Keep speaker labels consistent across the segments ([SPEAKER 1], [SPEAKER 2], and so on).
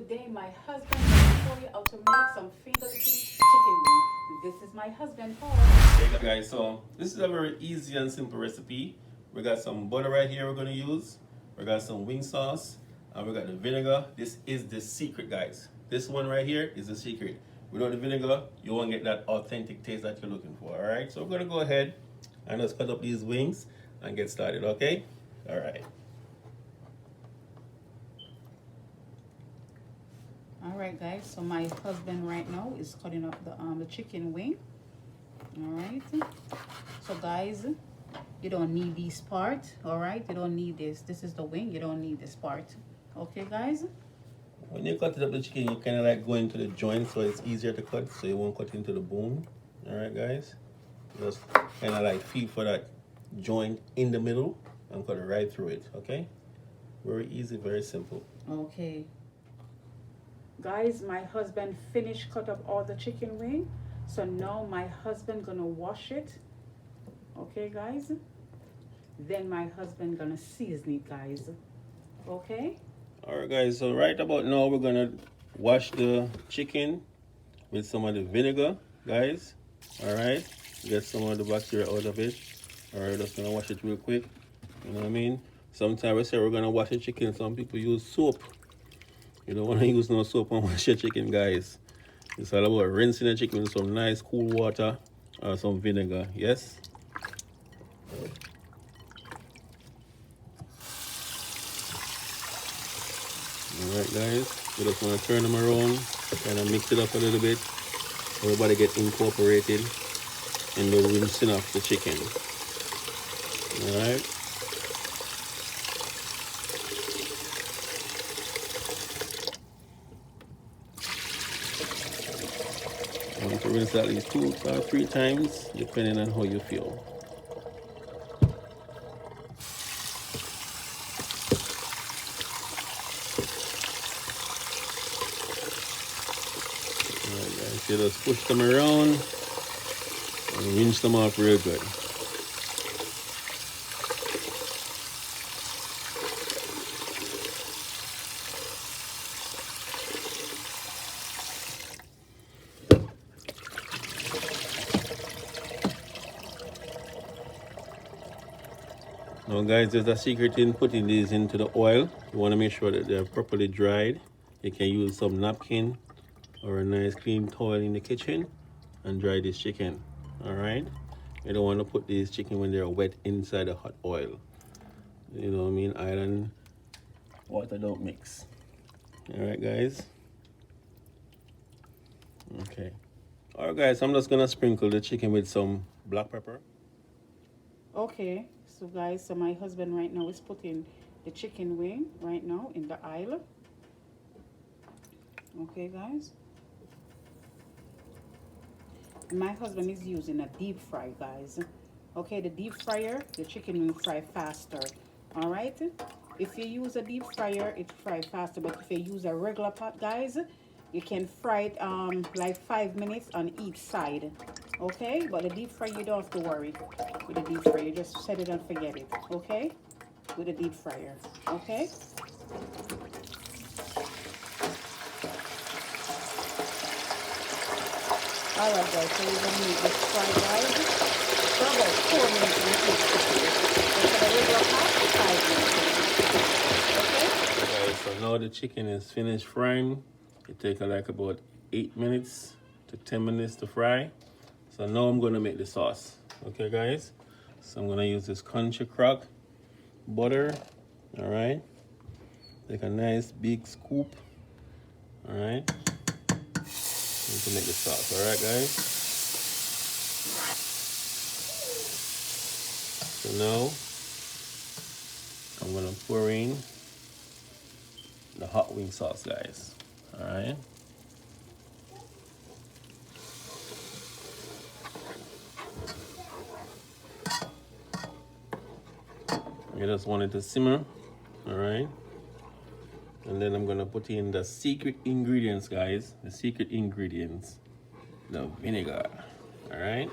[SPEAKER 1] Today my husband will show you how to make some finger chicken wing. This is my husband Paul.
[SPEAKER 2] Hey guys, so this is a very easy and simple recipe. We got some butter right here we're going to use. We got some wing sauce and we got the vinegar. This is the secret, guys. This one right here is the secret. Without the vinegar, you won't get that authentic taste that you're looking for. Alright, so we're going to go ahead and just cut up these wings and get started, okay? Alright.
[SPEAKER 1] Alright guys, so my husband right now is cutting up the chicken wing. Alright, so guys, you don't need this part. Alright, you don't need this. This is the wing, you don't need this part. Okay guys?
[SPEAKER 2] When you cut it up the chicken, you kind of like go into the joint so it's easier to cut, so you won't cut into the bone. Alright guys, just kind of like feel for that joint in the middle and cut it right through it. Okay, very easy, very simple.
[SPEAKER 1] Okay guys, my husband finished cut up all the chicken wing, so now my husband gonna wash it. Okay guys, then my husband gonna season it, guys. Okay,
[SPEAKER 2] all right guys, so right about now we're gonna wash the chicken with some of the vinegar, guys. All right, get some of the bacteria out of it. All right, just gonna wash it real quick. You know what I mean? Sometimes we say we're gonna wash the chicken, some people use soap. You don't want to use no soap and wash your chicken, guys. It's all about rinsing the chicken with some nice cool water or some vinegar. Yes? Alright guys, we just want to turn them around, kind of mix it up a little bit. Everybody get incorporated in the rinsing of the chicken. Alright. I want to rinse at least 2 or 3 times, depending on how you feel. Alright guys, you just push them around and rinse them off real good. Now guys, there's a secret in putting these into the oil. You want to make sure that they're properly dried. You can use some napkin or a nice clean towel in the kitchen and dry this chicken. Alright? You don't want to put these chicken when they're wet inside the hot oil. You know what I mean? Oil and water don't mix. Alright guys? Okay. Alright guys, I'm just gonna sprinkle the chicken with some black pepper.
[SPEAKER 1] okay, so guys, so my husband right now is putting the chicken wing right now in the oil. Okay guys, and my husband is using a deep fry, guys. Okay, the deep fryer, the chicken will fry faster. All right, if you use a deep fryer, it fry faster, but if you use a regular pot, guys, you can fry it like 5 minutes on each side. Okay, but the deep fry, you don't have to worry with the deep fryer. You just set it and forget it. Okay, with the deep fryer. Okay. Alright guys, so we're going to make this fry, guys, for about 4 minutes in each chicken. So for the regular pot, 5 minutes. Okay?
[SPEAKER 2] Okay, so now the chicken is finished frying. It takes like about 8 minutes to 10 minutes to fry. So now I'm going to make the sauce. Okay guys, so I'm going to use this country crock butter. Alright, take a nice big scoop. Alright, to make the sauce. Alright guys, so now I'm going to pour in the hot wing sauce, guys. Alright, you just want it to simmer. Alright, and then I'm gonna put in the secret ingredients, guys. The secret ingredients, the vinegar. Alright,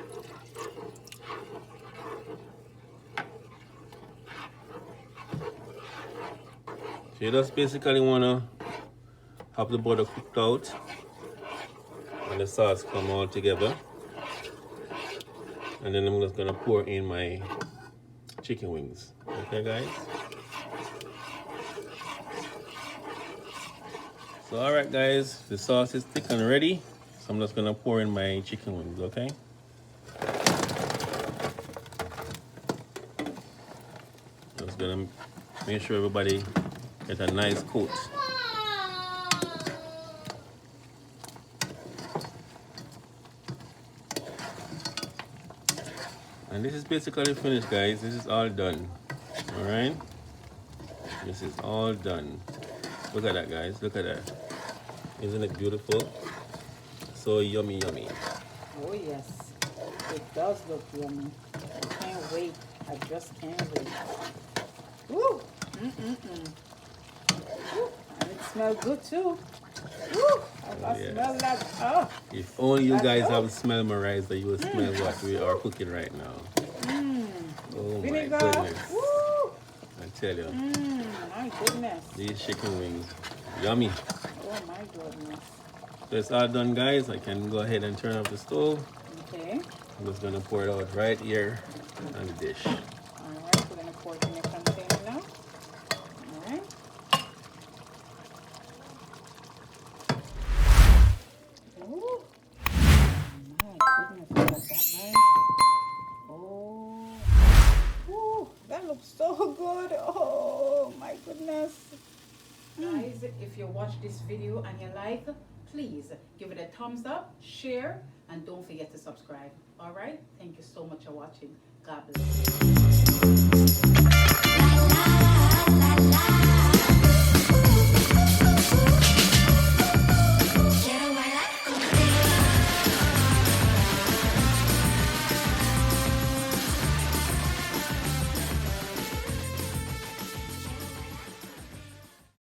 [SPEAKER 2] so you just basically wanna have the butter cooked out and the sauce come all together. And then I'm just gonna pour in my chicken wings. Okay, guys? So, alright, guys, the sauce is thick and ready. So, I'm just gonna pour in my chicken wings, okay? Just gonna make sure everybody get a nice coat. And this is basically finished, guys. This is all done. Alright? This is all done. Look at that, guys. Look at that. Isn't it beautiful? So yummy, yummy.
[SPEAKER 1] Oh yes, it does look yummy. I can't wait. I just can't wait. Woo! Woo! And it smells good too. Woo! I
[SPEAKER 2] Yeah.
[SPEAKER 1] smell that. Oh!
[SPEAKER 2] If only you guys have smell my rice, that you will smell what we are cooking right now. Oh
[SPEAKER 1] Vinegar.
[SPEAKER 2] my goodness.
[SPEAKER 1] Woo!
[SPEAKER 2] I tell you.
[SPEAKER 1] My goodness.
[SPEAKER 2] These chicken wings. Yummy.
[SPEAKER 1] Oh my goodness.
[SPEAKER 2] So it's all done, guys. I can go ahead and turn off the stove.
[SPEAKER 1] Okay.
[SPEAKER 2] I'm just gonna pour it out right here on the dish.
[SPEAKER 1] Alright, we're gonna pour it in the container now. Alright. Oh my goodness, look at that, guys. Oh. Ooh, that looks so good. Oh my goodness. Guys, if you watch this video and you like, please give it a thumbs up, share, and don't forget to subscribe. Alright? Thank you so much for watching. God bless you.